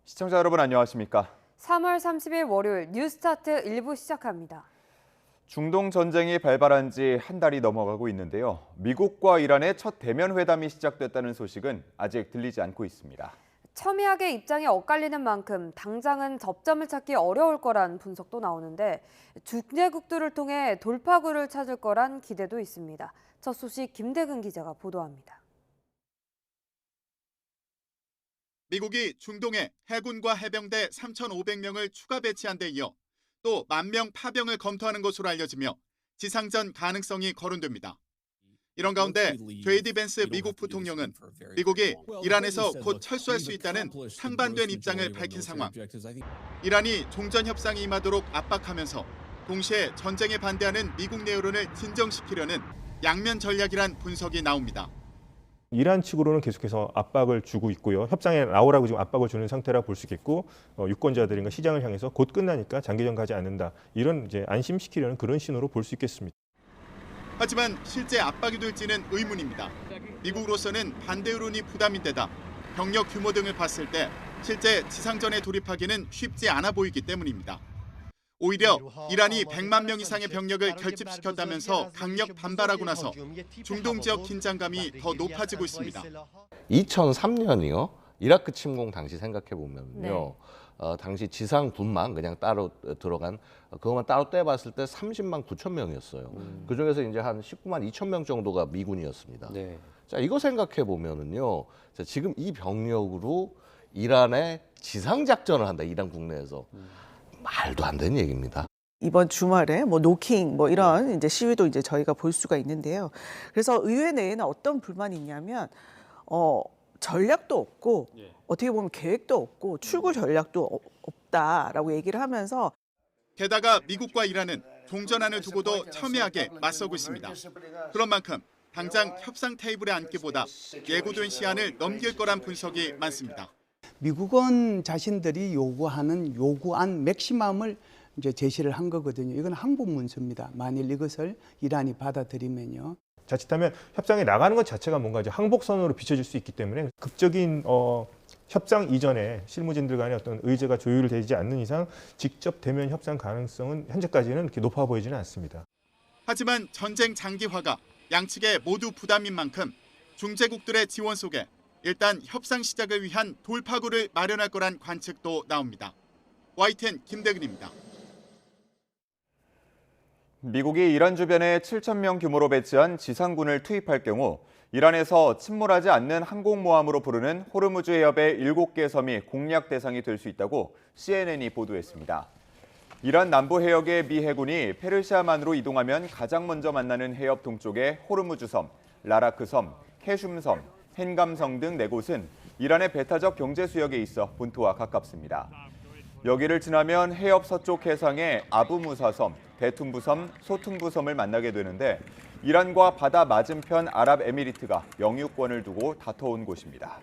시청자 여러분 안녕하십니까? 3월 30일 월요일 뉴스타트 1부 시작합니다. 중동 전쟁이 발발한 지 한 달이 넘어가고 있는데요. 미국과 이란의 첫 대면 회담이 시작됐다는 소식은 아직 들리지 않고 있습니다. 첨예하게 입장이 엇갈리는 만큼 당장은 접점을 찾기 어려울 거란 분석도 나오는데 중재국들을 통해 돌파구를 찾을 거란 기대도 있습니다. 첫 소식 김대근 기자가 보도합니다. 미국이 중동에 해군과 해병대 3,500명을 추가 배치한 데 이어 또 10,000명 파병을 검토하는 것으로 알려지며 지상전 가능성이 거론됩니다. 이런 가운데 JD 벤스 미국 부통령은 미국이 이란에서 곧 철수할 수 있다는 상반된 입장을 밝힌 상황. 이란이 종전 협상이 임하도록 압박하면서 동시에 전쟁에 반대하는 미국 내 여론을 진정시키려는 양면 전략이란 분석이 나옵니다. 이란 측으로는 계속해서 압박을 주고 있고요. 협상에 나오라고 지금 압박을 주는 상태라 볼 수 있겠고, 유권자들인가 시장을 향해서 곧 끝나니까 장기전 가지 않는다. 이런 이제 안심시키려는 그런 신호로 볼 수 있겠습니다. 하지만 실제 압박이 될지는 의문입니다. 미국으로서는 반대 여론이 부담이 되다 병력 규모 등을 봤을 때 실제 지상전에 돌입하기는 쉽지 않아 보이기 때문입니다. 오히려 이란이 100만 명 이상의 병력을 결집시켰다면서 강력 반발하고 나서 중동 지역 긴장감이 더 높아지고 있습니다. 2003년이요. 이라크 침공 당시 생각해 보면요. 당시 지상군만 그냥 따로 들어간 그것만 따로 떼봤을 때 30만 9천 명이었어요. 그 중에서 이제 한 19만 2천 명 정도가 미군이었습니다. 네. 자, 이거 생각해 보면은요. 자, 지금 이 병력으로 이란의 지상 작전을 한다. 이란 국내에서. 말도 안 되는 얘기입니다. 이번 주말에 노킹 이런 이제 시위도 이제 저희가 볼 수가 있는데요. 그래서 의회 내에는 어떤 불만이 있냐면 전략도 없고 어떻게 보면 계획도 없고 출구 전략도 없다라고 얘기를 하면서 게다가 미국과 이란은 종전안을 두고도 첨예하게 맞서고 있습니다. 그런 만큼 당장 협상 테이블에 앉기보다 예고된 시한을 넘길 거란 분석이 많습니다. 미국은 자신들이 요구하는 요구안 맥시멈을 이제 제시를 한 거거든요. 이건 항복 문서입니다. 만일 이것을 이란이 받아들이면요. 자칫하면 협상에 나가는 것 자체가 뭔가 이제 항복선으로 비춰질 수 있기 때문에 극적인 협상 이전에 실무진들 간의 어떤 의제가 조율되지 않는 이상 직접 대면 협상 가능성은 현재까지는 그렇게 높아 보이지는 않습니다. 하지만 전쟁 장기화가 양측에 모두 부담인 만큼 중재국들의 지원 속에 일단 협상 시작을 위한 돌파구를 마련할 거란 관측도 나옵니다. YTN 김대근입니다. 미국이 이란 주변에 7,000명 규모로 배치한 지상군을 투입할 경우 이란에서 침몰하지 않는 항공모함으로 부르는 호르무즈 해협의 7개 섬이 공략 대상이 될 수 있다고 CNN이 보도했습니다. 이란 남부 해역의 미 해군이 페르시아만으로 이동하면 가장 먼저 만나는 해협 동쪽의 호르무즈 섬, 라라크 섬, 캐슘 섬, 헨감성 등 4곳은 이란의 배타적 경제 수역에 있어 본토와 가깝습니다. 여기를 지나면 해협 서쪽 해상의 아부무사 섬, 베툰부 섬, 소툰부 섬을 만나게 되는데 이란과 바다 맞은편 아랍에미리트가 영유권을 두고 다퉈온 곳입니다.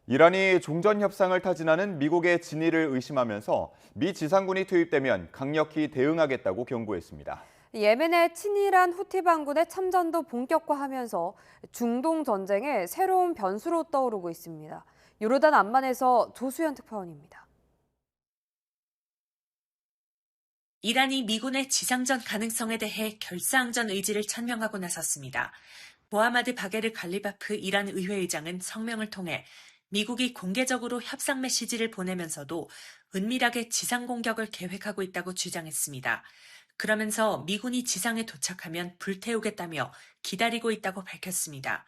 이란이 종전 협상을 타진하는 미국의 진위를 의심하면서 미 지상군이 투입되면 강력히 대응하겠다고 경고했습니다. 예멘의 친이란 후티 반군의 참전도 본격화하면서 중동 전쟁의 새로운 변수로 떠오르고 있습니다. 요르단 암만에서 조수연 특파원입니다. 이란이 미군의 지상전 가능성에 대해 결사항전 의지를 천명하고 나섰습니다. 모하마드 바게르 갈리바프 이란 의회의장은 성명을 통해 미국이 공개적으로 협상 메시지를 보내면서도 은밀하게 지상 공격을 계획하고 있다고 주장했습니다. 그러면서 미군이 지상에 도착하면 불태우겠다며 기다리고 있다고 밝혔습니다.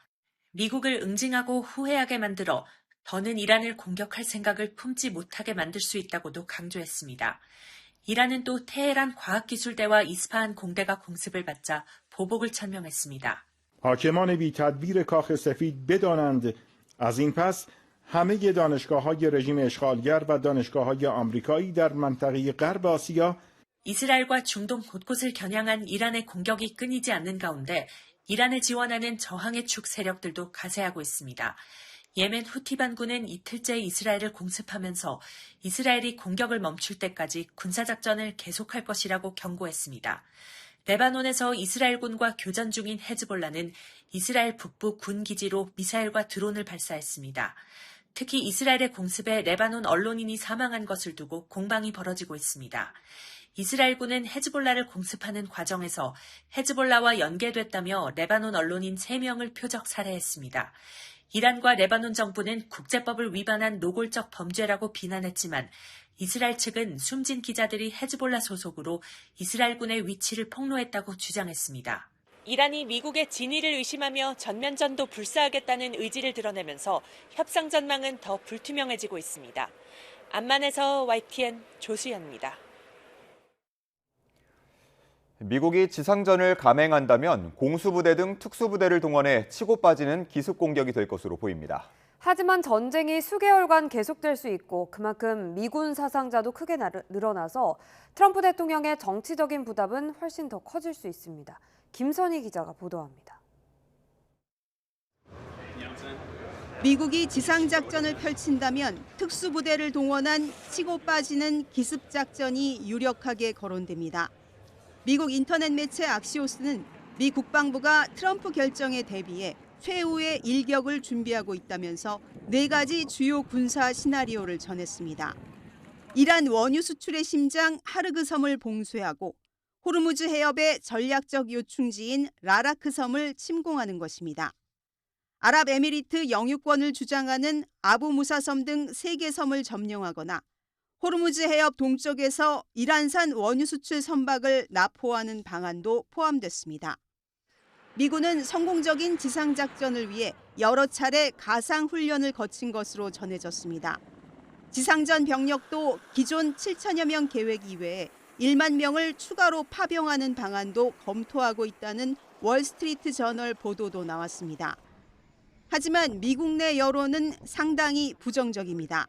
미국을 응징하고 후회하게 만들어 더는 이란을 공격할 생각을 품지 못하게 만들 수 있다고도 강조했습니다. 이란은 또 테헤란 과학기술대와 이스파한 공대가 공습을 받자 보복을 천명했습니다. حاکمان بی تدبیر کاخ سفید بدانند از این پس همه دانشگاه‌های رژیم اشغالگر و دانشگاه‌های آمریکایی در منطقه غرب آسیا 이스라엘과 중동 곳곳을 겨냥한 이란의 공격이 끊이지 않는 가운데 이란을 지원하는 저항의 축 세력들도 가세하고 있습니다. 예멘 후티 반군은 이틀째 이스라엘을 공습하면서 이스라엘이 공격을 멈출 때까지 군사작전을 계속할 것이라고 경고했습니다. 레바논에서 이스라엘군과 교전 중인 헤즈볼라는 이스라엘 북부 군 기지로 미사일과 드론을 발사했습니다. 특히 이스라엘의 공습에 레바논 언론인이 사망한 것을 두고 공방이 벌어지고 있습니다. 이스라엘군은 헤즈볼라를 공습하는 과정에서 헤즈볼라와 연계됐다며 레바논 언론인 3명을 표적 살해했습니다. 이란과 레바논 정부는 국제법을 위반한 노골적 범죄라고 비난했지만 이스라엘 측은 숨진 기자들이 헤즈볼라 소속으로 이스라엘군의 위치를 폭로했다고 주장했습니다. 이란이 미국의 진위를 의심하며 전면전도 불사하겠다는 의지를 드러내면서 협상 전망은 더 불투명해지고 있습니다. 암만에서 YTN 조수연입니다. 미국이 지상전을 감행한다면 공수부대 등 특수부대를 동원해 치고 빠지는 기습 공격이 될 것으로 보입니다. 하지만 전쟁이 수개월간 계속될 수 있고 그만큼 미군 사상자도 크게 늘어나서 트럼프 대통령의 정치적인 부담은 훨씬 더 커질 수 있습니다. 김선희 기자가 보도합니다. 미국이 지상작전을 펼친다면 특수부대를 동원한 치고 빠지는 기습작전이 유력하게 거론됩니다. 미국 인터넷 매체 악시오스는 미 국방부가 트럼프 결정에 대비해 최후의 일격을 준비하고 있다면서 4가지 주요 군사 시나리오를 전했습니다. 이란 원유 수출의 심장 하르그 섬을 봉쇄하고 호르무즈 해협의 전략적 요충지인 라라크 섬을 침공하는 것입니다. 아랍에미리트 영유권을 주장하는 아부무사 섬 등 3개 섬을 점령하거나 호르무즈 해협 동쪽에서 이란산 원유 수출 선박을 납포하는 방안도 포함됐습니다. 미군은 성공적인 지상작전을 위해 여러 차례 가상 훈련을 거친 것으로 전해졌습니다. 지상전 병력도 기존 7천여 명 계획 이외에 1만 명을 추가로 파병하는 방안도 검토하고 있다는 월스트리트 저널 보도도 나왔습니다. 하지만 미국 내 여론은 상당히 부정적입니다.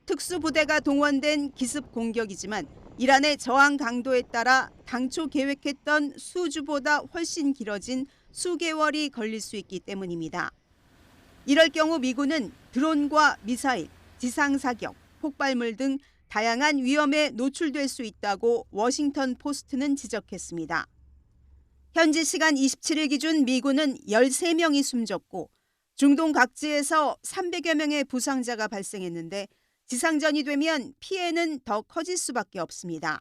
특수부대가 동원된 기습 공격이지만 이란의 저항 강도에 따라 당초 계획했던 수주보다 훨씬 길어진 수개월이 걸릴 수 있기 때문입니다. 이럴 경우 미군은 드론과 미사일, 지상사격, 폭발물 등 다양한 위험에 노출될 수 있다고 워싱턴 포스트는 지적했습니다. 현지 시간 27일 기준 미군은 13명이 숨졌고 중동 각지에서 300여 명의 부상자가 발생했는데 지상전이 되면 피해는 더 커질 수밖에 없습니다.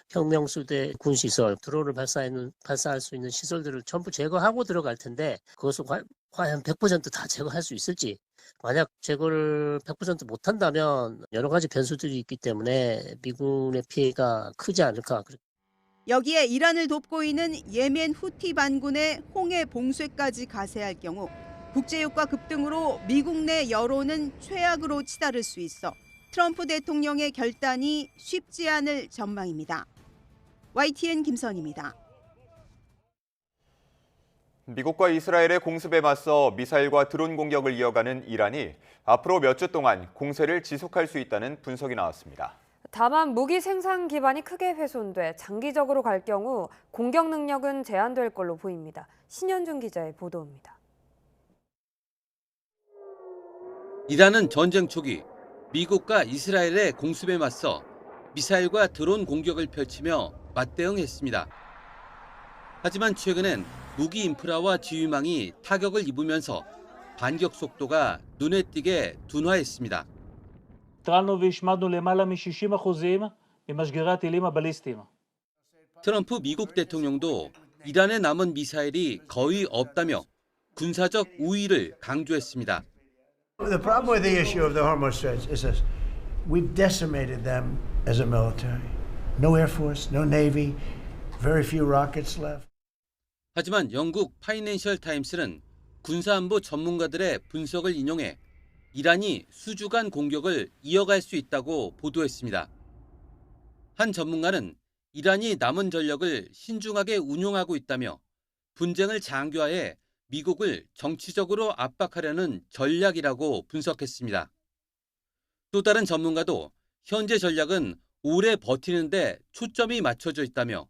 혁명수대 군시설, 드론을 발사할 수 있는 시설들을 전부 제거하고 들어갈 텐데 그것을 과연 100% 다 제거할 수 있을지, 만약 제거를 100% 못한다면 여러 가지 변수들이 있기 때문에 미군의 피해가 크지 않을까. 여기에 이란을 돕고 있는 예멘 후티 반군의 홍해 봉쇄까지 가세할 경우 국제유가 급등으로 미국 내 여론은 최악으로 치달을 수 있어 트럼프 대통령의 결단이 쉽지 않을 전망입니다. YTN 김선희입니다. 미국과 이스라엘의 공습에 맞서 미사일과 드론 공격을 이어가는 이란이 앞으로 몇 주 동안 공세를 지속할 수 있다는 분석이 나왔습니다. 다만 무기 생산 기반이 크게 훼손돼 장기적으로 갈 경우 공격 능력은 제한될 걸로 보입니다. 신현준 기자의 보도입니다. 이란은 전쟁 초기 미국과 이스라엘의 공습에 맞서 미사일과 드론 공격을 펼치며 맞대응했습니다. 하지만 최근엔 무기 인프라와 지휘망이 타격을 입으면서 반격 속도가 눈에 띄게 둔화했습니다. 트럼프 미국 대통령도 이란에 남은 미사일이 거의 없다며 군사적 우위를 강조했습니다. The problem with the issue of the Hormuz Strait is this. We've decimated them as a military. No air force, no navy, very few rockets left. 하지만 영국 파이낸셜 타임스는 군사안보 전문가들의 분석을 인용해 이란이 수주간 공격을 이어갈 수 있다고 보도했습니다. 한 전문가는 이란이 남은 전력을 신중하게 운용하고 있다며 분쟁을 장기화해 미국을 정치적으로 압박하려는 전략이라고 분석했습니다. 또 다른 전문가도 현재 전략은 오래 버티는 데 초점이 맞춰져 있다며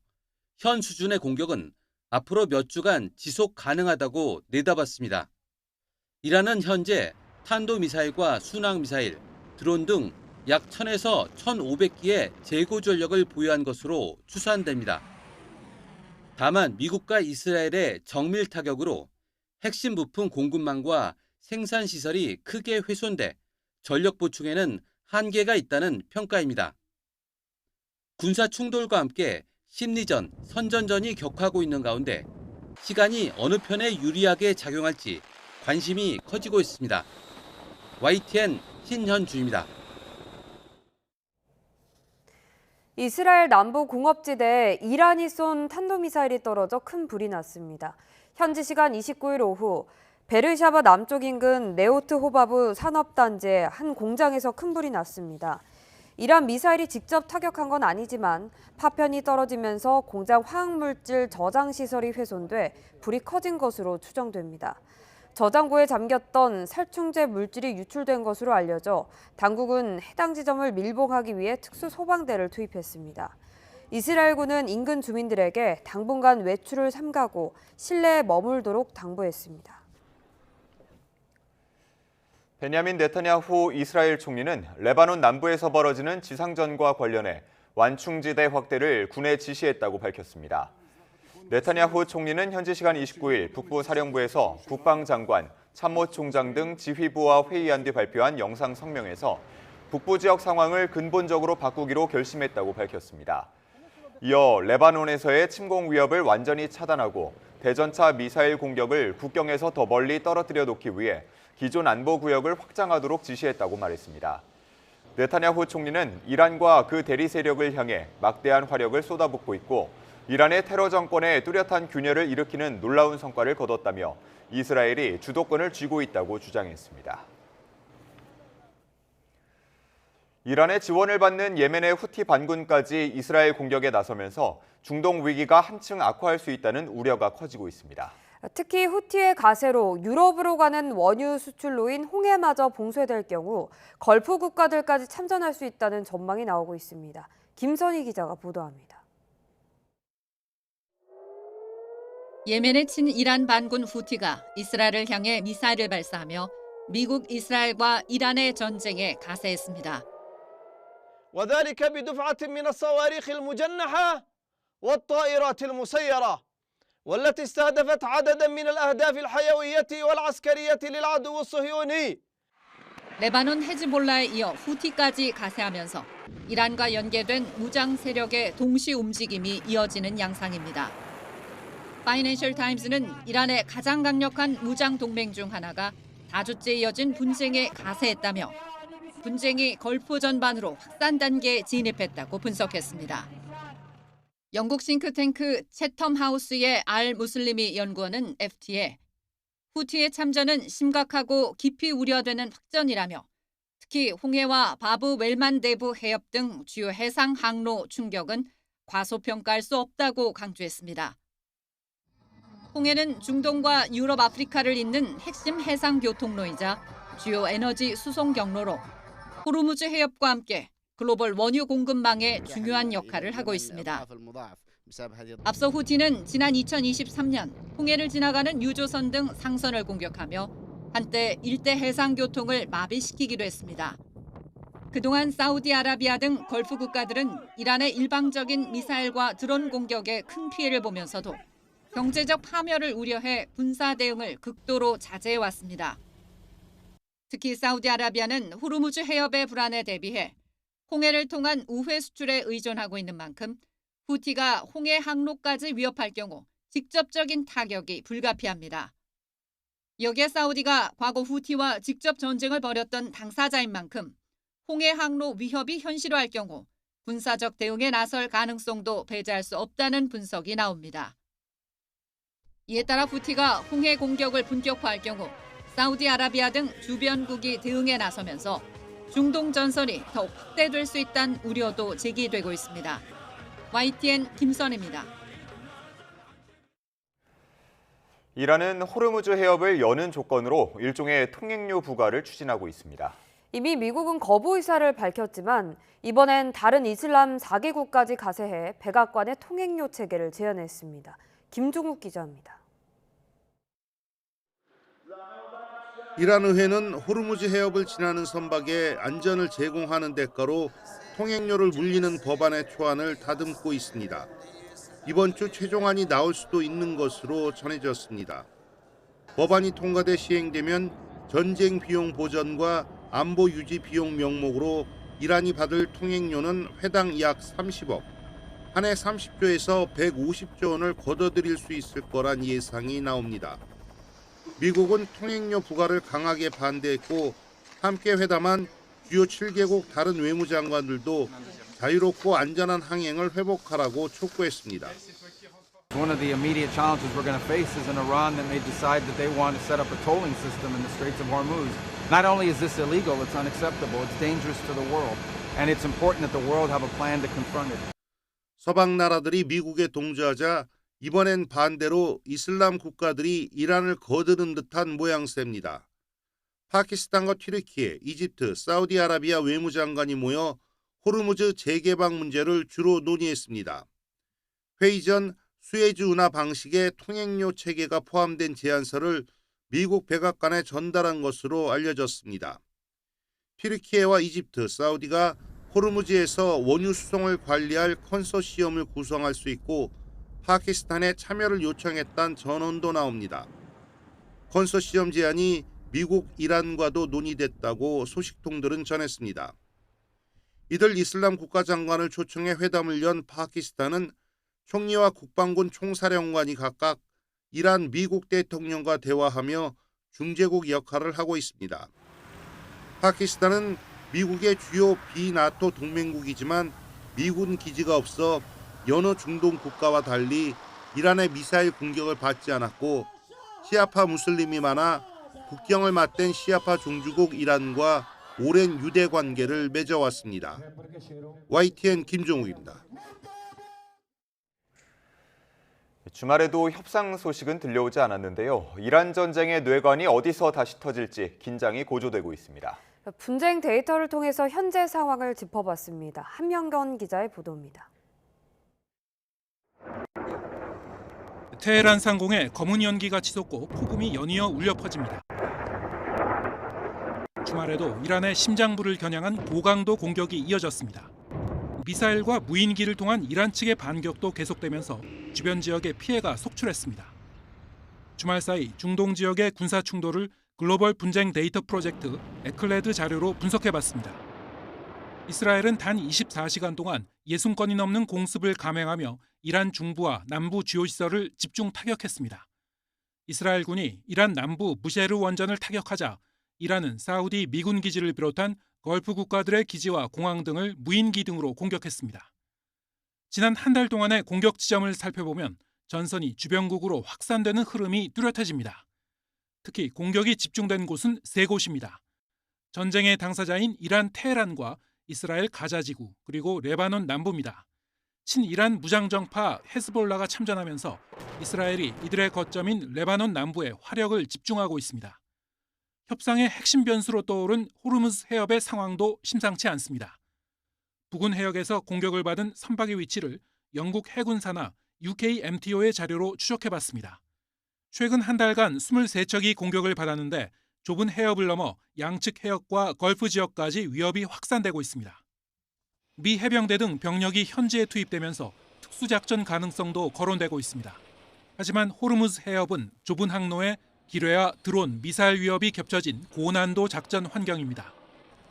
현 수준의 공격은 앞으로 몇 주간 지속 가능하다고 내다봤습니다. 이란은 현재 탄도미사일과 순항미사일, 드론 등 약 1000에서 1500기의 재고 전력을 보유한 것으로 추산됩니다. 다만 미국과 이스라엘의 정밀 타격으로 핵심 부품 공급망과 생산 시설이 크게 훼손돼 전력 보충에는 한계가 있다는 평가입니다. 군사 충돌과 함께 심리전, 선전전이 격화하고 있는 가운데 시간이 어느 편에 유리하게 작용할지 관심이 커지고 있습니다. YTN 신현주입니다. 이스라엘 남부 공업지대에 이란이 쏜 탄도미사일이 떨어져 큰 불이 났습니다. 현지 시간 29일 오후 베르샤바 남쪽 인근 네오트 호바브 산업단지의 한 공장에서 큰 불이 났습니다. 이란 미사일이 직접 타격한 건 아니지만 파편이 떨어지면서 공장 화학물질 저장 시설이 훼손돼 불이 커진 것으로 추정됩니다. 저장고에 잠겼던 살충제 물질이 유출된 것으로 알려져 당국은 해당 지점을 밀봉하기 위해 특수 소방대를 투입했습니다. 이스라엘군은 인근 주민들에게 당분간 외출을 삼가고 실내에 머물도록 당부했습니다. 베냐민 네타냐후 이스라엘 총리는 레바논 남부에서 벌어지는 지상전과 관련해 완충지대 확대를 군에 지시했다고 밝혔습니다. 네타냐후 총리는 현지 시간 29일 북부 사령부에서 국방장관, 참모총장 등 지휘부와 회의한 뒤 발표한 영상 성명에서 북부 지역 상황을 근본적으로 바꾸기로 결심했다고 밝혔습니다. 이어 레바논에서의 침공 위협을 완전히 차단하고 대전차 미사일 공격을 국경에서 더 멀리 떨어뜨려 놓기 위해 기존 안보 구역을 확장하도록 지시했다고 말했습니다. 네타냐후 총리는 이란과 그 대리 세력을 향해 막대한 화력을 쏟아붓고 있고 이란의 테러 정권에 뚜렷한 균열을 일으키는 놀라운 성과를 거뒀다며 이스라엘이 주도권을 쥐고 있다고 주장했습니다. 이란의 지원을 받는 예멘의 후티 반군까지 이스라엘 공격에 나서면서 중동 위기가 한층 악화할 수 있다는 우려가 커지고 있습니다. 특히 후티의 가세로 유럽으로 가는 원유 수출로인 홍해마저 봉쇄될 경우 걸프 국가들까지 참전할 수 있다는 전망이 나오고 있습니다. 김선희 기자가 보도합니다. 예멘의 친이란 반군 후티가 이스라엘을 향해 미사일을 발사하며 미국, 이스라엘과 이란의 전쟁에 가세했습니다. وذلك بدفعة من الصواريخ المجنحة والطائرات المسيرة والتي استهدفت عددا من الأهداف الحيوية والعسكرية للعدو الصهيوني. 레바논 헤즈볼라에 이어 후티까지 가세하면서 이란과 연계된 무장 세력의 동시 움직임이 이어지는 양상입니다. 파이낸셜 타임즈는 이란의 가장 강력한 무장 동맹 중 하나가 4주째 이어진 분쟁에 가세했다며 분쟁이 걸프 전반으로 확산 단계에 진입했다고 분석했습니다. 영국 싱크탱크 채텀 하우스의 알 무슬리미 연구원은 FT에 후티의 참전은 심각하고 깊이 우려되는 확전이라며 특히 홍해와 바브 웰만데브 해협 등 주요 해상 항로 충격은 과소평가할 수 없다고 강조했습니다. 홍해는 중동과 유럽, 아프리카를 잇는 핵심 해상 교통로이자 주요 에너지 수송 경로로 호르무즈 해협과 함께 글로벌 원유 공급망의 중요한 역할을 하고 있습니다. 앞서 후티는 지난 2023년 홍해를 지나가는 유조선 등 상선을 공격하며 한때 일대 해상 교통을 마비시키기도 했습니다. 그동안 사우디아라비아 등 걸프 국가들은 이란의 일방적인 미사일과 드론 공격에 큰 피해를 보면서도 경제적 파멸을 우려해 군사 대응을 극도로 자제해왔습니다. 특히 사우디아라비아는 호르무즈 해협의 불안에 대비해 홍해를 통한 우회 수출에 의존하고 있는 만큼 후티가 홍해 항로까지 위협할 경우 직접적인 타격이 불가피합니다. 여기에 사우디가 과거 후티와 직접 전쟁을 벌였던 당사자인 만큼 홍해 항로 위협이 현실화할 경우 군사적 대응에 나설 가능성도 배제할 수 없다는 분석이 나옵니다. 이에 따라 후티가 홍해 공격을 본격화할 경우 사우디아라비아 등 주변국이 대응에 나서면서 중동 전선이 더욱 확대될 수 있다는 우려도 제기되고 있습니다. YTN 김선희입니다. 이란은 호르무즈 해협을 여는 조건으로 일종의 통행료 부과를 추진하고 있습니다. 이미 미국은 거부 의사를 밝혔지만 이번엔 다른 이슬람 4개국까지 가세해 백악관의 통행료 체계를 제안했습니다. 김종욱 기자입니다. 이란 의회는 호르무즈 해협을 지나는 선박에 안전을 제공하는 대가로 통행료를 물리는 법안의 초안을 다듬고 있습니다. 이번 주 최종안이 나올 수도 있는 것으로 전해졌습니다. 법안이 통과돼 시행되면 전쟁 비용 보전과 안보 유지 비용 명목으로 이란이 받을 통행료는 회당 약 30억, 한 해 30조에서 150조 원을 걷어들일 수 있을 거란 예상이 나옵니다. 미국은 통행료 부과를 강하게 반대했고 함께 회담한 주요 7개국 다른 외무장관들도 자유롭고 안전한 항행을 회복하라고 촉구했습니다. One of the immediate challenges we're going to face is an Iran that may decide that they want to set up a tolling system in the Straits of Hormuz. Not only is this illegal, it's unacceptable, it's dangerous to the world, and it's important that the world have a plan to confront it. 서방 나라들이 미국에 동조하자 이번엔 반대로 이슬람 국가들이 이란을 거드는 듯한 모양새입니다. 파키스탄과 튀르키예, 이집트, 사우디아라비아 외무장관이 모여 호르무즈 재개방 문제를 주로 논의했습니다. 회의 전 수에즈 운하 방식의 통행료 체계가 포함된 제안서를 미국 백악관에 전달한 것으로 알려졌습니다. 튀르키예와 이집트, 사우디가 호르무즈에서 원유 수송을 관리할 컨소시엄을 구성할 수 있고 파키스탄에 참여를 요청했다는 전언도 나옵니다. 컨소시엄 제안이 미국, 이란과도 논의됐다고 소식통들은 전했습니다. 이들 이슬람 국가장관을 초청해 회담을 연 파키스탄은 총리와 국방군 총사령관이 각각 이란 미국 대통령과 대화하며 중재국 역할을 하고 있습니다. 파키스탄은 미국의 주요 비나토 동맹국이지만 미군 기지가 없어 여느 중동 국가와 달리 이란의 미사일 공격을 받지 않았고 시아파 무슬림이 많아 국경을 맞댄 시아파 종주국 이란과 오랜 유대 관계를 맺어왔습니다. YTN 김종욱입니다. 주말에도 협상 소식은 들려오지 않았는데요. 이란 전쟁의 뇌관이 어디서 다시 터질지 긴장이 고조되고 있습니다. 분쟁 데이터를 통해서 현재 상황을 짚어봤습니다. 한명건 기자의 보도입니다. 테헤란 상공에 검은 연기가 치솟고 폭음이 연이어 울려 퍼집니다. 주말에도 이란의 심장부를 겨냥한 고강도 공격이 이어졌습니다. 미사일과 무인기를 통한 이란 측의 반격도 계속되면서 주변 지역에 피해가 속출했습니다. 주말 사이 중동 지역의 군사 충돌을 글로벌 분쟁 데이터 프로젝트 에클레드 자료로 분석해봤습니다. 이스라엘은 단 24시간 동안 60건이 넘는 공습을 감행하며 이란 중부와 남부 주요 시설을 집중 타격했습니다. 이스라엘군이 이란 남부 무셰르 원전을 타격하자 이란은 사우디 미군 기지를 비롯한 걸프 국가들의 기지와 공항 등을 무인기 등으로 공격했습니다. 지난 한 달 동안의 공격 지점을 살펴보면 전선이 주변국으로 확산되는 흐름이 뚜렷해집니다. 특히 공격이 집중된 곳은 3곳입니다. 전쟁의 당사자인 이란 테헤란과 이스라엘 가자지구 그리고 레바논 남부입니다. 친이란 무장정파 헤즈볼라가 참전하면서 이스라엘이 이들의 거점인 레바논 남부에 화력을 집중하고 있습니다. 협상의 핵심 변수로 떠오른 호르무즈 해협의 상황도 심상치 않습니다. 부근 해역에서 공격을 받은 선박의 위치를 영국 해군사나 UKMTO의 자료로 추적해봤습니다. 최근 한 달간 23척이 공격을 받았는데 좁은 해협을 넘어 양측 해역과 걸프 지역까지 위협이 확산되고 있습니다. 미 해병대 등 병력이 현지에 투입되면서 특수작전 가능성도 거론되고 있습니다. 하지만 호르무즈 해협은 좁은 항로에 기뢰와 드론, 미사일 위협이 겹쳐진 고난도 작전 환경입니다.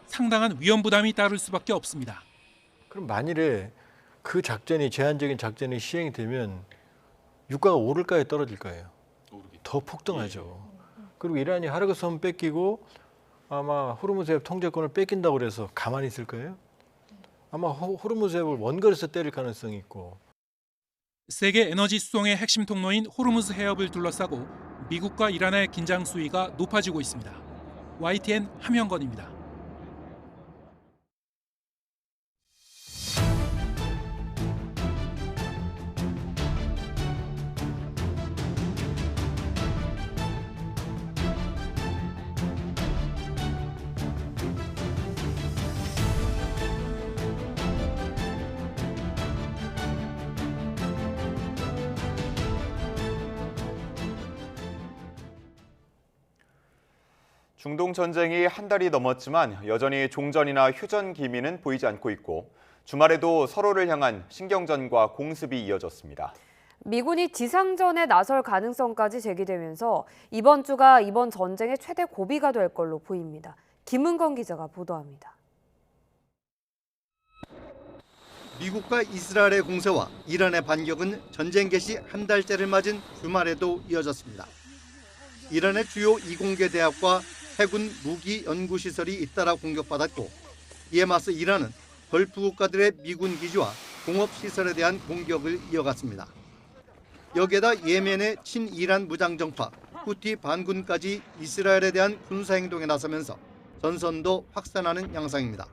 상당한 위험 부담이 따를 수밖에 없습니다. 그럼 만일에 그 작전이 제한적인 작전이 시행이 되면 유가가 오를까요, 떨어질까요? 더 폭등하죠. 그리고 이란이 하르그 섬 뺏기고 아마 호르무즈 해협 통제권을 뺏긴다고 그래서 가만히 있을 거예요? 아마 호르무즈 해협을 원거리에서 때릴 가능성이 있고. 세계 에너지 수송의 핵심 통로인 호르무즈 해협을 둘러싸고 미국과 이란의 긴장 수위가 높아지고 있습니다. YTN 함영건입니다. 중동 전쟁이 한 달이 넘었지만 여전히 종전이나 휴전 기미는 보이지 않고 있고 주말에도 서로를 향한 신경전과 공습이 이어졌습니다. 미군이 지상전에 나설 가능성까지 제기되면서 이번 주가 이번 전쟁의 최대 고비가 될 걸로 보입니다. 김은건 기자가 보도합니다. 미국과 이스라엘의 공세와 이란의 반격은 전쟁 개시 한 달째를 맞은 주말에도 이어졌습니다. 이란의 주요 이공계 대학과 해군 무기 연구시설이 잇따라 공격받았고, 이에 맞서 이란은 걸프 국가들의 미군 기지와 공업시설에 대한 공격을 이어갔습니다. 여기에다 예멘의 친이란 무장정파 후티 반군까지 이스라엘에 대한 군사행동에 나서면서 전선도 확산하는 양상입니다.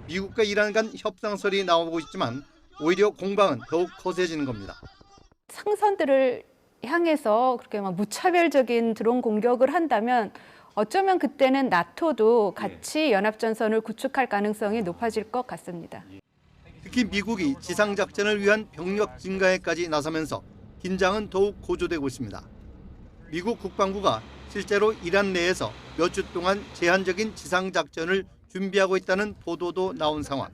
미국과 이란 간 협상설이 나오고 있지만 오히려 공방은 더욱 거세지는 겁니다. 상선들을 향해서 그렇게 막 무차별적인 드론 공격을 한다면 어쩌면 그때는 나토도 같이 연합전선을 구축할 가능성이 높아질 것 같습니다. 특히 미국이 지상작전을 위한 병력 증가에까지 나서면서 긴장은 더욱 고조되고 있습니다. 미국 국방부가 실제로 이란 내에서 몇 주 동안 제한적인 지상작전을 준비하고 있다는 보도도 나온 상황.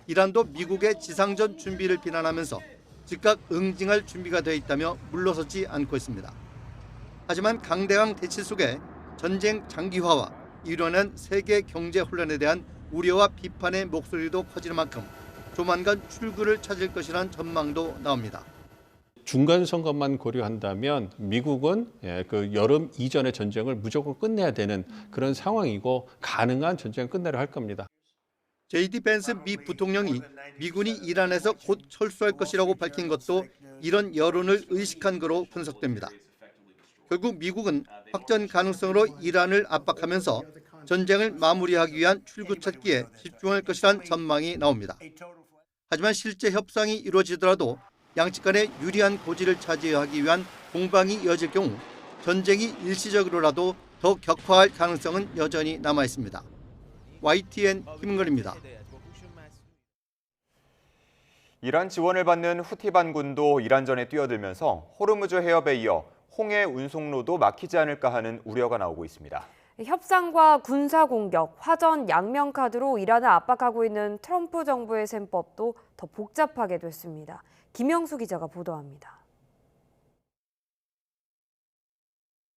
이란도 미국의 지상전 준비를 비난하면서 즉각 응징할 준비가 되어 있다며 물러서지 않고 있습니다. 하지만 강대강 대치 속에 전쟁 장기화와 이뤄낸 세계 경제 혼란에 대한 우려와 비판의 목소리도 커지는 만큼 조만간 출구를 찾을 것이라는 전망도 나옵니다. 중간 선거만 고려한다면 미국은 그 여름 이전의 전쟁을 무조건 끝내야 되는 그런 상황이고 가능한 전쟁을 끝내려 할 겁니다. JD 벤스 미 부통령이 미군이 이란에서 곧 철수할 것이라고 밝힌 것도 이런 여론을 의식한 거로 분석됩니다. 결국 미국은 확전 가능성으로 이란을 압박하면서 전쟁을 마무리하기 위한 출구 찾기에 집중할 것이란 전망이 나옵니다. 하지만 실제 협상이 이루어지더라도 양측 간의 유리한 고지를 차지하기 위한 공방이 이어질 경우 전쟁이 일시적으로라도 더 격화할 가능성은 여전히 남아 있습니다. YTN 김은걸입니다. 이란 지원을 받는 후티 반군도 이란전에 뛰어들면서 호르무즈 해협에 이어 홍해 운송로도 막히지 않을까 하는 우려가 나오고 있습니다. 협상과 군사 공격, 화전 양면 카드로 이란을 압박하고 있는 트럼프 정부의 셈법도 더 복잡하게 됐습니다. 김영수 기자가 보도합니다.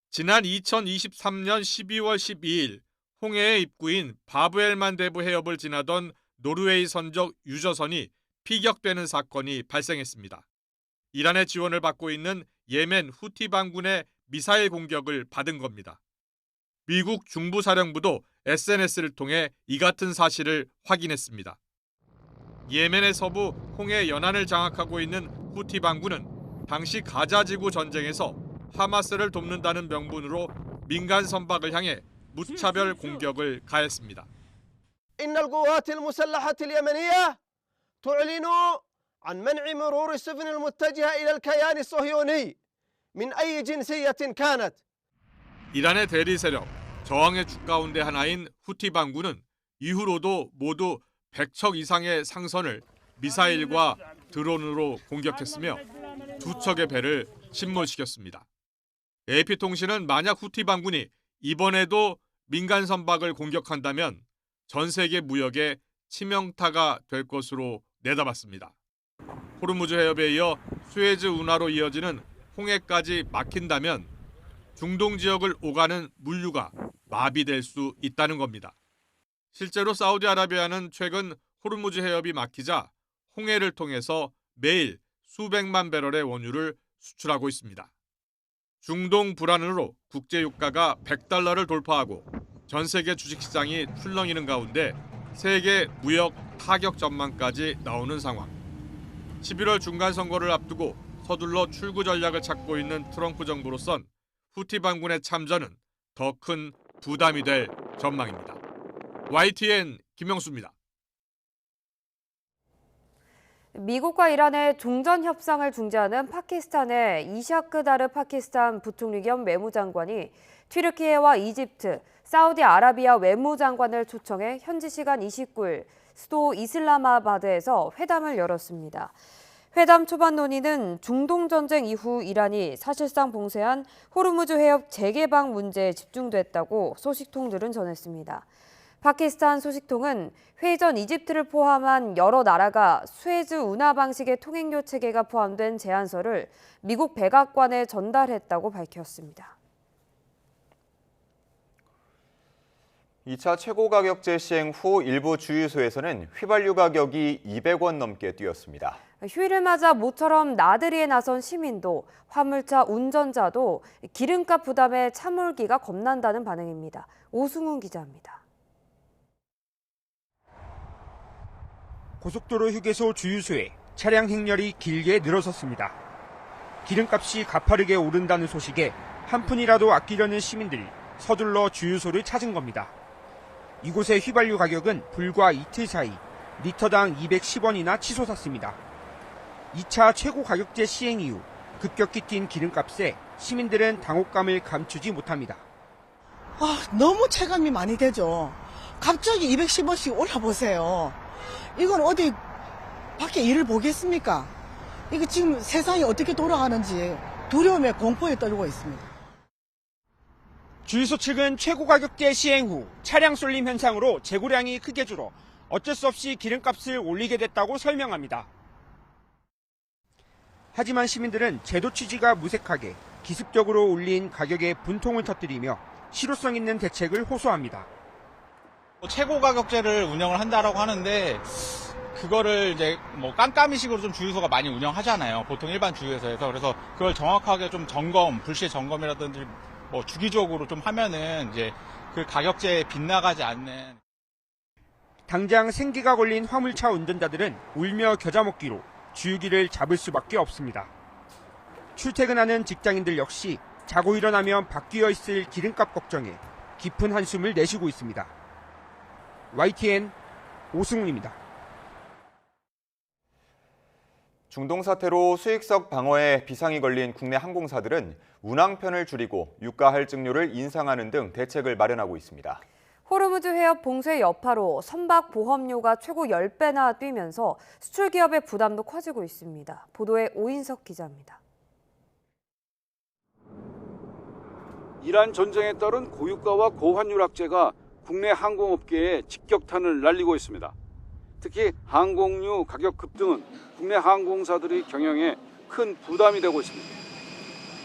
지난 2023년 12월 12일 홍해의 입구인 바브엘만데브 해협을 지나던 노르웨이 선적 유저선이 피격되는 사건이 발생했습니다. 이란의 지원을 받고 있는 예멘 후티 반군의 미사일 공격을 받은 겁니다. 미국 중부사령부도 SNS를 통해 이 같은 사실을 확인했습니다. 예멘의 서부 홍해 연안을 장악하고 있는 후티 반군은 당시 가자지구 전쟁에서 하마스를 돕는다는 명분으로 민간 선박을 향해 무차별 공격을 가했습니다. إن القوات المسلحة اليمنية تعلن عن منع مرور السفن المتجهة إلى الكيان الصهيوني من أي جنسية كانت. 이란의 대리 세력 저항의 주 가운데 하나인 후티 반군은 이후로도 모두 100척 이상의 상선을 미사일과 드론으로 공격했으며 2척의 배를 침몰시켰습니다. AP통신은 만약 후티 반군이 이번에도 민간 선박을 공격한다면 전 세계 무역에 치명타가 될 것으로 내다봤습니다. 호르무즈 해협에 이어 수에즈 운하로 이어지는 홍해까지 막힌다면 중동 지역을 오가는 물류가 마비될 수 있다는 겁니다. 실제로 사우디아라비아는 최근 호르무즈 해협이 막히자 홍해를 통해서 매일 수백만 배럴의 원유를 수출하고 있습니다. 중동 불안으로 국제 유가가 $100를 돌파하고 전 세계 주식시장이 출렁이는 가운데 세계 무역 타격 전망까지 나오는 상황. 11월 중간 선거를 앞두고 서둘러 출구 전략을 찾고 있는 트럼프 정부로선 후티 반군의 참전은 더 큰 부담이 될 전망입니다. YTN 김영수입니다. 미국과 이란의 종전 협상을 중재하는 파키스탄의 이샤크 다르 파키스탄 부총리 겸 외무장관이 튀르키예와 이집트, 사우디아라비아 외무장관을 초청해 현지 시간 29일 수도 이슬라마바드에서 회담을 열었습니다. 회담 초반 논의는 중동 전쟁 이후 이란이 사실상 봉쇄한 호르무즈 해협 재개방 문제에 집중됐다고 소식통들은 전했습니다. 파키스탄 소식통은 회의 전 이집트를 포함한 여러 나라가 수에즈 운하 방식의 통행료 체계가 포함된 제안서를 미국 백악관에 전달했다고 밝혔습니다. 2차 최고가격제 시행 후 일부 주유소에서는 휘발유 가격이 200원 넘게 뛰었습니다. 휴일을 맞아 모처럼 나들이에 나선 시민도 화물차 운전자도 기름값 부담에 차 몰기가 겁난다는 반응입니다. 오승훈 기자입니다. 고속도로 휴게소 주유소에 차량 행렬이 길게 늘어섰습니다. 기름값이 가파르게 오른다는 소식에 한 푼이라도 아끼려는 시민들이 서둘러 주유소를 찾은 겁니다. 이곳의 휘발유 가격은 불과 이틀 사이 리터당 210원이나 치솟았습니다. 2차 최고 가격제 시행 이후 급격히 뛴 기름값에 시민들은 당혹감을 감추지 못합니다. 너무 체감이 많이 되죠. 갑자기 210원씩 올라보세요. 이건 어디 밖에 일을 보겠습니까? 이거 지금 세상이 어떻게 돌아가는지 두려움에 공포에 떨고 있습니다. 주유소 측은 최고 가격제 시행 후 차량 쏠림 현상으로 재고량이 크게 줄어 어쩔 수 없이 기름값을 올리게 됐다고 설명합니다. 하지만 시민들은 제도 취지가 무색하게 기습적으로 올린 가격에 분통을 터뜨리며 실효성 있는 대책을 호소합니다. 최고 가격제를 운영을 한다라고 하는데 그거를 이제 깜깜이식으로 좀 주유소가 많이 운영하잖아요. 보통 일반 주유소에서. 그래서 그걸 정확하게 좀 불시에 점검이라든지 주기적으로 좀 하면은 이제 그 가격제에 빗나가지 않는. 당장 생기가 걸린 화물차 운전자들은 울며 겨자 먹기로 주유기를 잡을 수밖에 없습니다. 출퇴근하는 직장인들 역시 자고 일어나면 바뀌어 있을 기름값 걱정에 깊은 한숨을 내쉬고 있습니다. YTN 오승훈입니다. 중동 사태로 수익성 방어에 비상이 걸린 국내 항공사들은 운항편을 줄이고 유가 할증료를 인상하는 등 대책을 마련하고 있습니다. 호르무즈 해협 봉쇄 여파로 선박 보험료가 최고 10배나 뛰면서 수출 기업의 부담도 커지고 있습니다. 보도에 오인석 기자입니다. 이란 전쟁에 따른 고유가와 고환율 악재가 국내 항공업계에 직격탄을 날리고 있습니다. 특히 항공유 가격 급등은 국내 항공사들의 경영에 큰 부담이 되고 있습니다.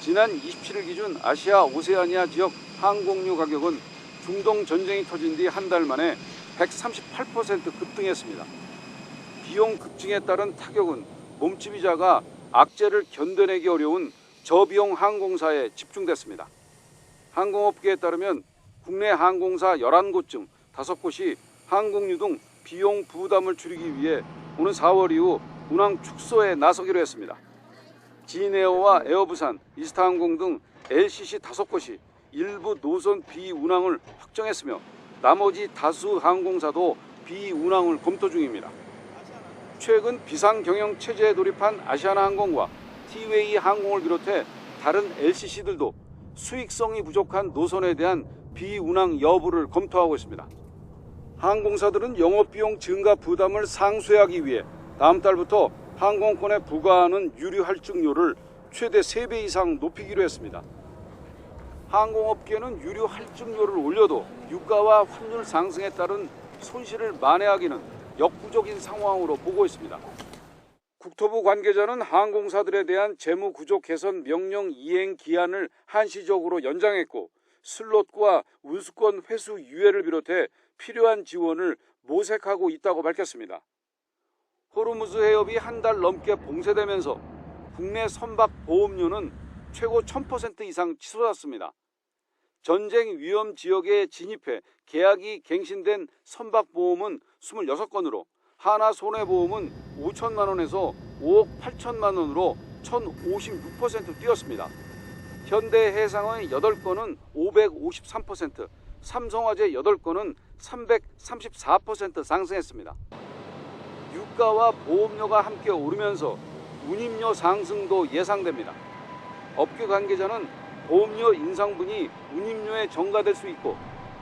지난 27일 기준 아시아 오세아니아 지역 항공유 가격은 중동 전쟁이 터진 뒤 한 달 만에 138% 급등했습니다. 비용 급증에 따른 타격은 몸집이 작아 악재를 견뎌내기 어려운 저비용 항공사에 집중됐습니다. 항공업계에 따르면 국내 항공사 11곳 중 5곳이 항공유 등 비용 부담을 줄이기 위해 오는 4월 이후 운항 축소에 나서기로 했습니다. 진에어와 에어부산, 이스타항공 등 LCC 5곳이 일부 노선 비운항을 확정했으며 나머지 다수 항공사도 비운항을 검토 중입니다. 최근 비상경영 체제에 돌입한 아시아나항공과 티웨이 항공을 비롯해 다른 LCC들도 수익성이 부족한 노선에 대한 비운항 여부를 검토하고 있습니다. 항공사들은 영업비용 증가 부담을 상쇄하기 위해 다음 달부터 항공권에 부과하는 유류 할증료를 최대 3배 이상 높이기로 했습니다. 항공업계는 유류 할증료를 올려도 유가와 환율 상승에 따른 손실을 만회하기는 역부족인 상황으로 보고 있습니다. 국토부 관계자는 항공사들에 대한 재무 구조 개선 명령 이행 기한을 한시적으로 연장했고 슬롯과 운수권 회수 유예를 비롯해 필요한 지원을 모색하고 있다고 밝혔습니다. 호르무즈 해협이 한 달 넘게 봉쇄되면서 국내 선박 보험료는 최고 1000% 이상 치솟았습니다. 전쟁 위험 지역에 진입해 계약이 갱신된 선박 보험은 26건으로 하나 손해보험은 5천만 원에서 5억 8천만 원으로 1056% 뛰었습니다. 현대해상의 8건은 553%, 삼성화재 8건은 334% 상승했습니다. 유가와 보험료가 함께 오르면서 운임료 상승도 예상됩니다. 업계 관계자는 보험료 인상분이 운임료에 전가될 수 있고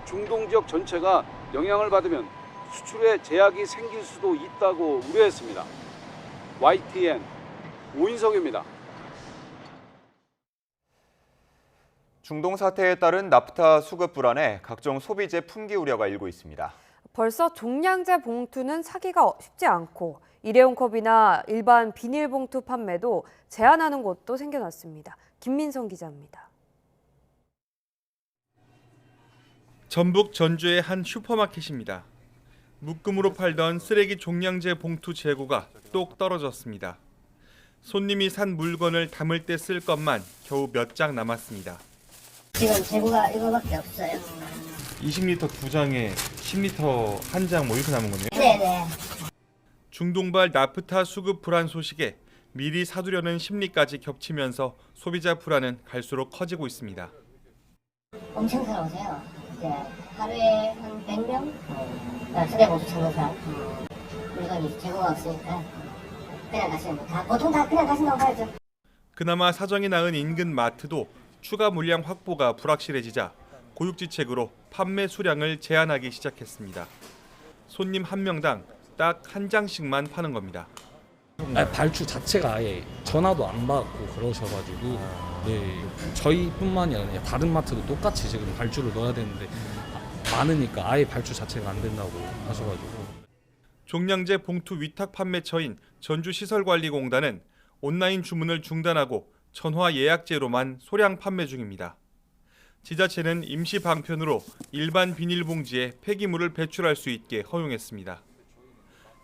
중동 지역 전체가 영향을 받으면 수출에 제약이 생길 수도 있다고 우려했습니다. YTN 오인석입니다. 중동 사태에 따른 나프타 수급 불안에 각종 소비재 품귀 우려가 일고 있습니다. 벌써 종량제 봉투는 사기가 쉽지 않고 일회용 컵이나 일반 비닐봉투 판매도 제한하는 곳도 생겨났습니다. 김민성 기자입니다. 전북 전주의 한 슈퍼마켓입니다. 묶음으로 팔던 쓰레기 종량제 봉투 재고가 똑 떨어졌습니다. 손님이 산 물건을 담을 때 쓸 것만 겨우 몇 장 남았습니다. 지금 재고가 이거밖에 없어요. 20리터 2장에 10리터 1장 뭐 이렇게 남은 거네요? 네네. 중동발 나프타 수급 불안 소식에 미리 사두려는 심리까지 겹치면서 소비자 불안은 갈수록 커지고 있습니다. 엄청 살아오세요. 이제 하루에 한 100명? 쓰레기 찾는 사람. 물건이 재고가 없으니까 그냥 가시는 다 보통 다 그냥 가신다고 봐야죠. 그나마 사정이 나은 인근 마트도 추가 물량 확보가 불확실해지자 고육지책으로 판매 수량을 제한하기 시작했습니다. 손님 한 명당 딱 한 장씩만 파는 겁니다. 발주 자체가 아예 전화도 안 받고 그러셔가지고 네, 저희뿐만이 아니라 다른 마트도 똑같이 지금 발주를 넣어야 되는데 많으니까 아예 발주 자체가 안 된다고 하셔가지고. 종량제 봉투 위탁 판매처인 전주시설관리공단은 온라인 주문을 중단하고 전화 예약제로만 소량 판매 중입니다. 지자체는 임시 방편으로 일반 비닐봉지에 폐기물을 배출할 수 있게 허용했습니다.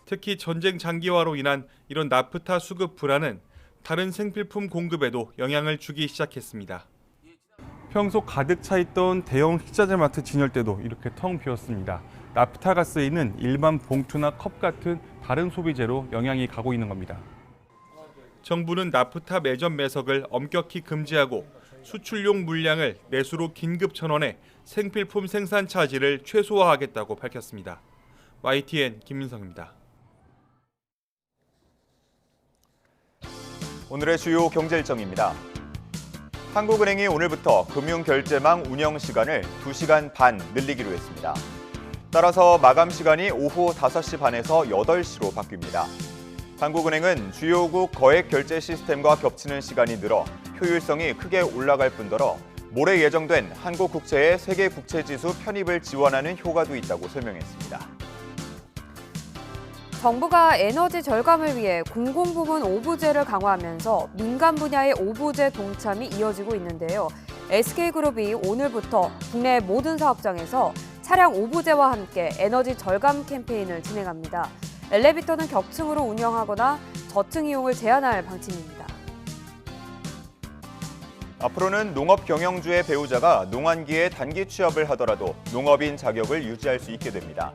특히 전쟁 장기화로 인한 이런 나프타 수급 불안은 다른 생필품 공급에도 영향을 주기 시작했습니다. 평소 가득 차 있던 대형 식자재 마트 진열대도 이렇게 텅 비었습니다. 나프타가 쓰이는 일반 봉투나 컵 같은 다른 소비재로 영향이 가고 있는 겁니다. 정부는 나프타 매점 매석을 엄격히 금지하고 수출용 물량을 내수로 긴급 전원해 생필품 생산 차질을 최소화하겠다고 밝혔습니다. YTN 김민성입니다. 오늘의 주요 경제 일정입니다. 한국은행이 오늘부터 금융결제망 운영 시간을 2시간 반 늘리기로 했습니다. 따라서 마감 시간이 오후 5시 반에서 8시로 바뀝니다. 한국은행은 주요국 거액 결제 시스템과 겹치는 시간이 늘어 효율성이 크게 올라갈 뿐더러 모레 예정된 한국 국채의 세계 국채지수 편입을 지원하는 효과도 있다고 설명했습니다. 정부가 에너지 절감을 위해 공공부문 오부제를 강화하면서 민간 분야의 오부제 동참이 이어지고 있는데요. SK그룹이 오늘부터 국내 모든 사업장에서 차량 오부제와 함께 에너지 절감 캠페인을 진행합니다. 엘리베이터는 격층으로 운영하거나 저층 이용을 제한할 방침입니다. 앞으로는 농업 경영주의 배우자가 농한기에 단기 취업을 하더라도 농업인 자격을 유지할 수 있게 됩니다.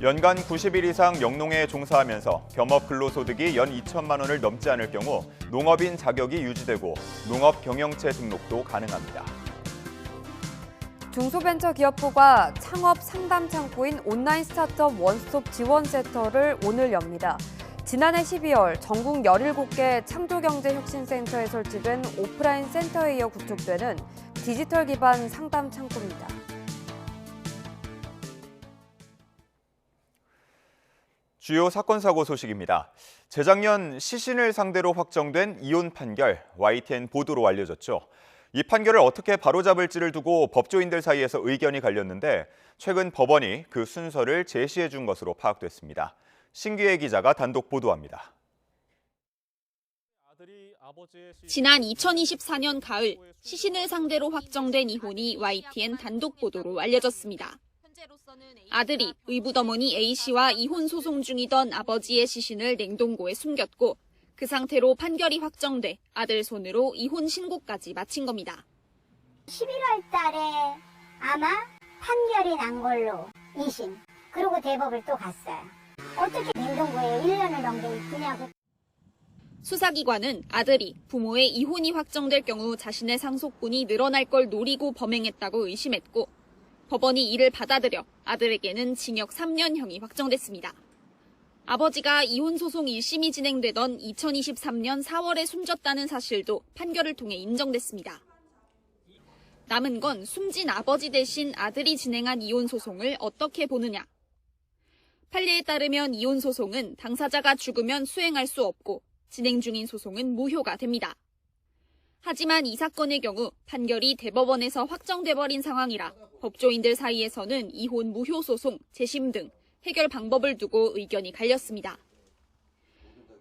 연간 90일 이상 영농에 종사하면서 겸업 근로소득이 연 2천만 원을 넘지 않을 경우 농업인 자격이 유지되고 농업 경영체 등록도 가능합니다. 중소벤처기업부가 창업 상담 창구인 온라인 스타트업 원스톱 지원센터를 오늘 엽니다. 지난해 12월 전국 17개 창조경제혁신센터에 설치된 오프라인 센터에 이어 구축되는 디지털 기반 상담 창구입니다. 주요 사건 사고 소식입니다. 재작년 시신을 상대로 확정된 이혼 판결, YTN 보도로 알려졌죠. 이 판결을 어떻게 바로잡을지를 두고 법조인들 사이에서 의견이 갈렸는데 최근 법원이 그 순서를 제시해 준 것으로 파악됐습니다. 신기혜 기자가 단독 보도합니다. 지난 2024년 가을 시신을 상대로 확정된 이혼이 YTN 단독 보도로 알려졌습니다. 아들이 의붓어머니 A씨와 이혼 소송 중이던 아버지의 시신을 냉동고에 숨겼고 그 상태로 판결이 확정돼 아들 손으로 이혼 신고까지 마친 겁니다. 11월 달에 아마 판결이 난 걸로 이심, 그리고 대법을 또 갔어요. 어떻게 냉동고에 1년을 넘겨 있느냐고. 수사기관은 아들이 부모의 이혼이 확정될 경우 자신의 상속분이 늘어날 걸 노리고 범행했다고 의심했고 법원이 이를 받아들여 아들에게는 징역 3년형이 확정됐습니다. 아버지가 이혼 소송 1심이 진행되던 2023년 4월에 숨졌다는 사실도 판결을 통해 인정됐습니다. 남은 건 숨진 아버지 대신 아들이 진행한 이혼 소송을 어떻게 보느냐. 판례에 따르면 이혼 소송은 당사자가 죽으면 수행할 수 없고 진행 중인 소송은 무효가 됩니다. 하지만 이 사건의 경우 판결이 대법원에서 확정돼 버린 상황이라 법조인들 사이에서는 이혼 무효 소송, 재심 등 해결 방법을 두고 의견이 갈렸습니다.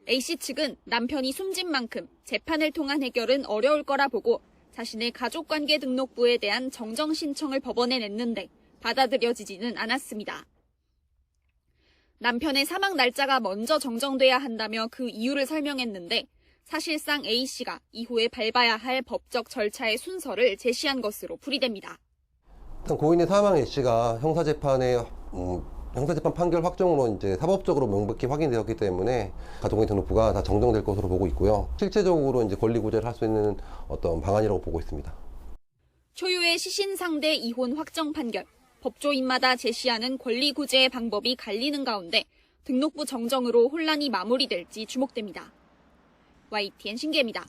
A씨 측은 남편이 숨진 만큼 재판을 통한 해결은 어려울 거라 보고 자신의 가족관계 등록부에 대한 정정 신청을 법원에 냈는데 받아들여지지는 않았습니다. 남편의 사망 날짜가 먼저 정정돼야 한다며 그 이유를 설명했는데 사실상 A씨가 이후에 밟아야 할 법적 절차의 순서를 제시한 것으로 풀이됩니다. 고인의 사망 A씨가 형사재판 판결 확정으로 이제 사법적으로 명백히 확인되었기 때문에 가족관계 등록부가 다 정정될 것으로 보고 있고요. 실제적으로 이제 권리 구제를 할 수 있는 어떤 방안이라고 보고 있습니다. 초유의 시신 상대 이혼 확정 판결, 법조인마다 제시하는 권리 구제의 방법이 갈리는 가운데 등록부 정정으로 혼란이 마무리될지 주목됩니다. YTN 신기입니다.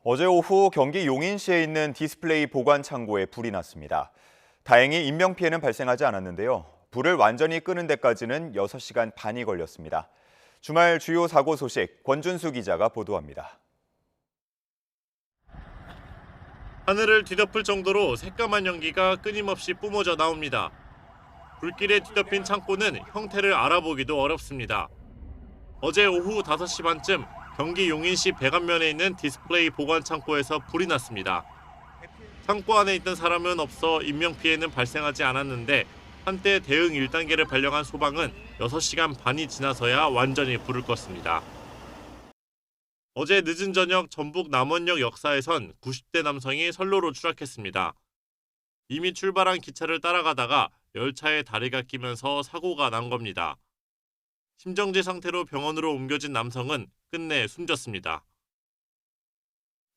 어제 오후 경기 용인시에 있는 디스플레이 보관 창고에 불이 났습니다. 다행히 인명피해는 발생하지 않았는데요. 불을 완전히 끄는 데까지는 6시간 반이 걸렸습니다. 주말 주요 사고 소식 권준수 기자가 보도합니다. 하늘을 뒤덮을 정도로 새까만 연기가 끊임없이 뿜어져 나옵니다. 불길에 뒤덮인 창고는 형태를 알아보기도 어렵습니다. 어제 오후 5시 반쯤 경기 용인시 백안면에 있는 디스플레이 보관 창고에서 불이 났습니다. 창고 안에 있던 사람은 없어 인명피해는 발생하지 않았는데 한때 대응 1단계를 발령한 소방은 6시간 반이 지나서야 완전히 불을 껐습니다. 어제 늦은 저녁 전북 남원역 역사에선 90대 남성이 선로로 추락했습니다. 이미 출발한 기차를 따라가다가 열차에 다리가 끼면서 사고가 난 겁니다. 심정지 상태로 병원으로 옮겨진 남성은 끝내 숨졌습니다.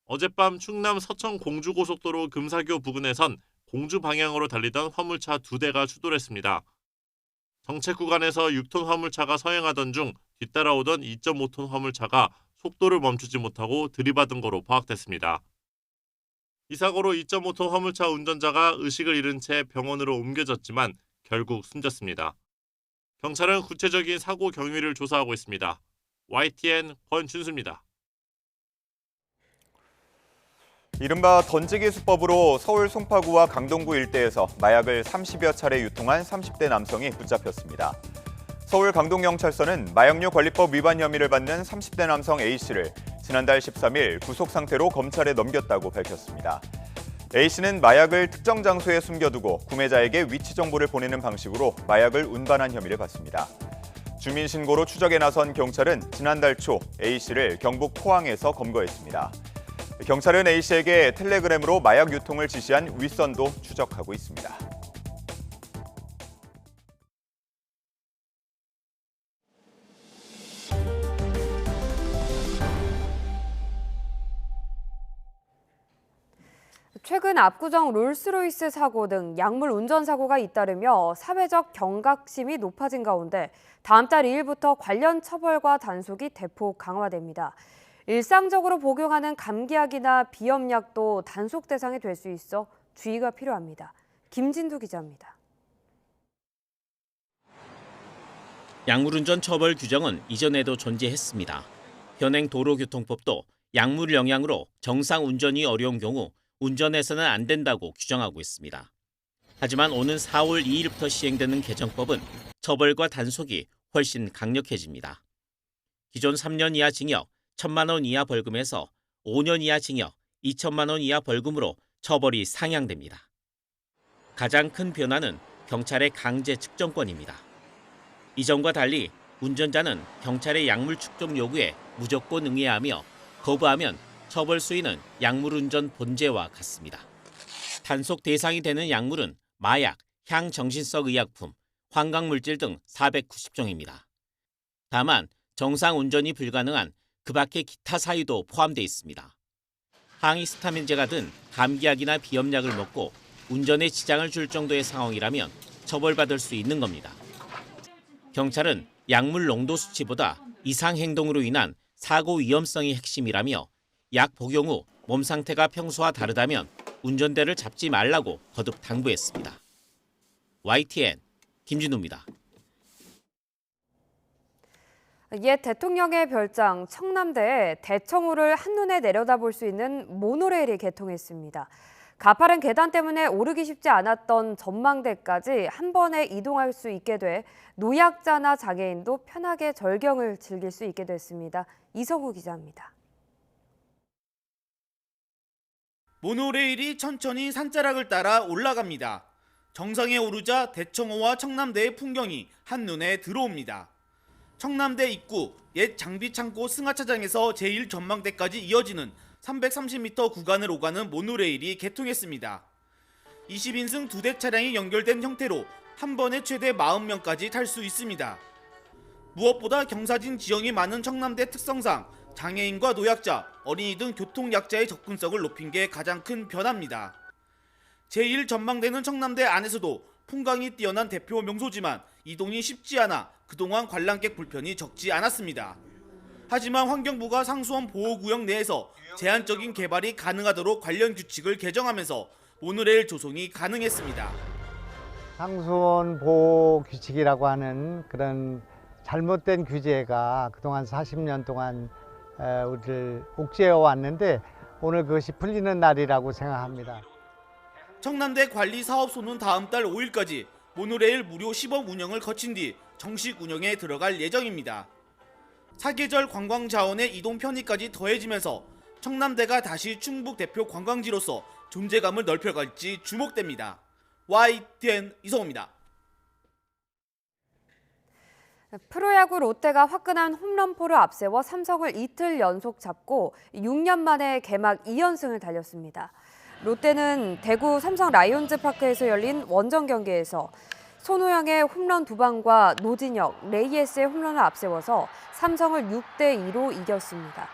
어젯밤 충남 서천 공주고속도로 금사교 부근에선 공주 방향으로 달리던 화물차 2대가 추돌했습니다. 정체 구간에서 6톤 화물차가 서행하던 중 뒤따라오던 2.5톤 화물차가 속도를 멈추지 못하고 들이받은 거로 파악됐습니다. 이 사고로 2.5톤 화물차 운전자가 의식을 잃은 채 병원으로 옮겨졌지만 결국 숨졌습니다. 경찰은 구체적인 사고 경위를 조사하고 있습니다. YTN 권준수입니다. 이른바 던지기 수법으로 서울 송파구와 강동구 일대에서 마약을 30여 차례 유통한 30대 남성이 붙잡혔습니다. 서울 강동경찰서는 마약류 관리법 위반 혐의를 받는 30대 남성 A씨를 지난달 13일 구속 상태로 검찰에 넘겼다고 밝혔습니다. A씨는 마약을 특정 장소에 숨겨두고 구매자에게 위치 정보를 보내는 방식으로 마약을 운반한 혐의를 받습니다. 주민신고로 추적에 나선 경찰은 지난달 초 A씨를 경북 포항에서 검거했습니다. 경찰은 A씨에게 텔레그램으로 마약 유통을 지시한 윗선도 추적하고 있습니다. 최근 압구정 롤스로이스 사고 등 약물 운전 사고가 잇따르며 사회적 경각심이 높아진 가운데 다음 달 2일부터 관련 처벌과 단속이 대폭 강화됩니다. 일상적으로 복용하는 감기약이나 비염약도 단속 대상이 될 수 있어 주의가 필요합니다. 김진두 기자입니다. 약물운전 처벌 규정은 이전에도 존재했습니다. 현행 도로교통법도 약물 영향으로 정상 운전이 어려운 경우 운전해서는 안 된다고 규정하고 있습니다. 하지만 오는 4월 2일부터 시행되는 개정법은 처벌과 단속이 훨씬 강력해집니다. 기존 3년 이하 징역, 1,000만 원 이하 벌금에서 5년 이하 징역, 2천만 원 이하 벌금으로 처벌이 상향됩니다. 가장 큰 변화는 경찰의 강제 측정권입니다. 이전과 달리 운전자는 경찰의 약물 측정 요구에 무조건 응해야 하며 거부하면 처벌 수위는 약물운전 본죄와 같습니다. 단속 대상이 되는 약물은 마약, 향정신성 의약품, 환각물질 등 490종입니다. 다만 정상 운전이 불가능한 그 밖의 기타 사유도 포함되어 있습니다. 항히스타민제가 든 감기약이나 비염약을 먹고 운전에 지장을 줄 정도의 상황이라면 처벌받을 수 있는 겁니다. 경찰은 약물 농도 수치보다 이상 행동으로 인한 사고 위험성이 핵심이라며 약 복용 후 몸 상태가 평소와 다르다면 운전대를 잡지 말라고 거듭 당부했습니다. YTN 김진우입니다. 옛 대통령의 별장 청남대에 대청호를 한눈에 내려다볼 수 있는 모노레일이 개통했습니다. 가파른 계단 때문에 오르기 쉽지 않았던 전망대까지 한 번에 이동할 수 있게 돼 노약자나 장애인도 편하게 절경을 즐길 수 있게 됐습니다. 이성우 기자입니다. 모노레일이 천천히 산자락을 따라 올라갑니다. 정상에 오르자 대청호와 청남대의 풍경이 한눈에 들어옵니다. 청남대 입구 옛 장비창고 승하차장에서 제1전망대까지 이어지는 330m 구간을 오가는 모노레일이 개통했습니다. 20인승 2대 차량이 연결된 형태로 한 번에 최대 40명까지 탈 수 있습니다. 무엇보다 경사진 지형이 많은 청남대 특성상 장애인과 노약자, 어린이 등 교통약자의 접근성을 높인 게 가장 큰 변화입니다. 제1전망대는 청남대 안에서도 풍광이 뛰어난 대표 명소지만 이동이 쉽지 않아 그동안 관람객 불편이 적지 않았습니다. 하지만 환경부가 상수원 보호구역 내에서 제한적인 개발이 가능하도록 관련 규칙을 개정하면서 모노레일 조성이 가능했습니다. 상수원 보호 규칙이라고 하는 그런 잘못된 규제가 그동안 40년 동안 우리를 옥죄어 왔는데 오늘 그것이 풀리는 날이라고 생각합니다. 청남대 관리사업소는 다음 달 5일까지 모노레일 무료 시범 운영을 거친 뒤 정식 운영에 들어갈 예정입니다. 사계절 관광 자원의 이동 편의까지 더해지면서 청남대가 다시 충북 대표 관광지로서 존재감을 넓혀갈지 주목됩니다. YTN 이성호입니다. 프로야구 롯데가 화끈한 홈런포를 앞세워 삼성을 이틀 연속 잡고 6년 만에 개막 2연승을 달렸습니다. 롯데는 대구 삼성 라이온즈 파크에서 열린 원정 경기에서 손호영의 홈런 2방과 노진혁, 레이에스의 홈런을 앞세워서 삼성을 6대2로 이겼습니다.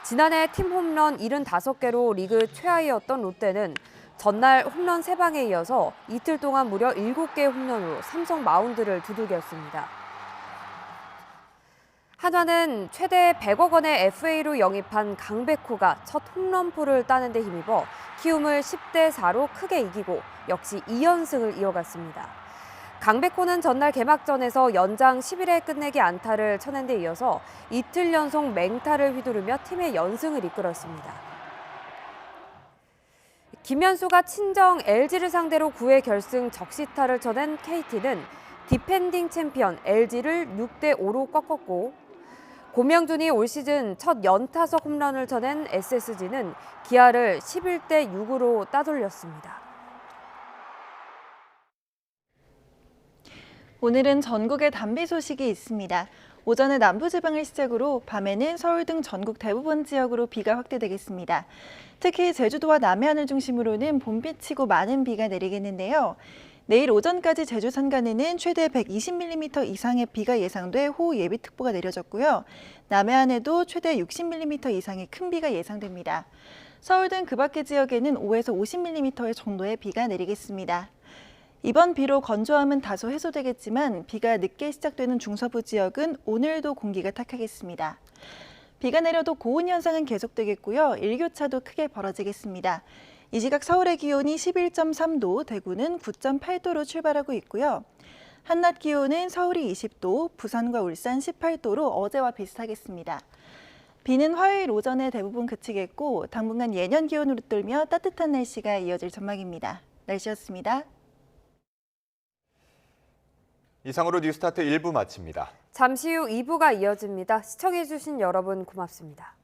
지난해 팀 홈런 75개로 리그 최하위였던 롯데는 전날 홈런 3방에 이어서 이틀 동안 무려 7개의 홈런으로 삼성 마운드를 두들겼습니다. 한화는 최대 100억 원의 FA로 영입한 강백호가 첫 홈런포를 따는 데 힘입어 키움을 10대4로 크게 이기고 역시 2연승을 이어갔습니다. 강백호는 전날 개막전에서 연장 11회 끝내기 안타를 쳐낸 데 이어서 이틀 연속 맹타를 휘두르며 팀의 연승을 이끌었습니다. 김현수가 친정 LG를 상대로 9회 결승 적시타를 쳐낸 KT는 디펜딩 챔피언 LG를 6대5로 꺾었고 고명준이 올 시즌 첫 연타석 홈런을 쳐낸 SSG는 기아를 11대6으로 따돌렸습니다. 오늘은 전국에 단비 소식이 있습니다. 오전에 남부지방을 시작으로 밤에는 서울 등 전국 대부분 지역으로 비가 확대되겠습니다. 특히 제주도와 남해안을 중심으로는 봄비치고 많은 비가 내리겠는데요. 내일 오전까지 제주 산간에는 최대 120mm 이상의 비가 예상돼 호우예비특보가 내려졌고요. 남해안에도 최대 60mm 이상의 큰 비가 예상됩니다. 서울 등 그 밖의 지역에는 5에서 50mm 정도의 비가 내리겠습니다. 이번 비로 건조함은 다소 해소되겠지만 비가 늦게 시작되는 중서부 지역은 오늘도 공기가 탁하겠습니다. 비가 내려도 고온 현상은 계속되겠고요. 일교차도 크게 벌어지겠습니다. 이 시각 서울의 기온이 11.3도, 대구는 9.8도로 출발하고 있고요. 한낮 기온은 서울이 20도, 부산과 울산 18도로 어제와 비슷하겠습니다. 비는 화요일 오전에 대부분 그치겠고 당분간 예년 기온으로 떨며 따뜻한 날씨가 이어질 전망입니다. 날씨였습니다. 이상으로 뉴스타트 1부 마칩니다. 잠시 후 2부가 이어집니다. 시청해주신 여러분 고맙습니다.